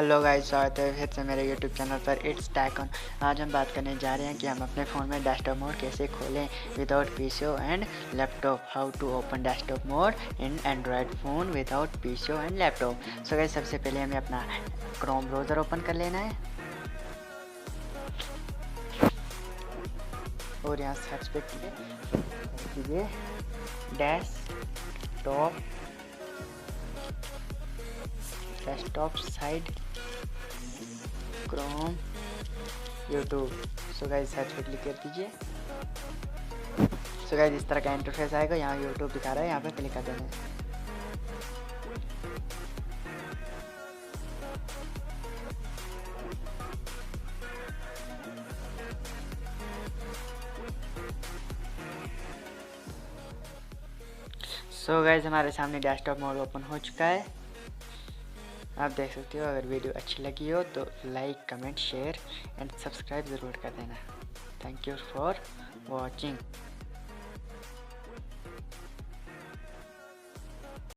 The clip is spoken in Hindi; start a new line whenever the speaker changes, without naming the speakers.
हेलो गाइस, स्वागत है फिर से मेरे यूट्यूब चैनल पर इट्स टैक ऑन। आज हम बात करने जा रहे हैं कि हम अपने फ़ोन में डेस्कटॉप मोड कैसे खोलें without PCO and laptop. How to open desktop mode in Android phone without PCO and laptop. So guys, सबसे पहले हमें अपना क्रोम ब्राउज़र ओपन कर लेना है और यहाँ सर्च पे कीजिए desktop side Chrome YouTube. So guys, search पे क्लिक कर दीजिए। सो गाइस, इस तरह का इंटरफेस आएगा। यहाँ यूट्यूब दिखा रहा है, यहाँ पे क्लिक कर देना है। सो गाइस, हमारे सामने डेस्कटॉप मोड ओपन हो चुका है। आप देख सकते हो। अगर वीडियो अच्छी लगी हो तो like, comment, share and subscribe ज़रूर कर देना। Thank you for watching.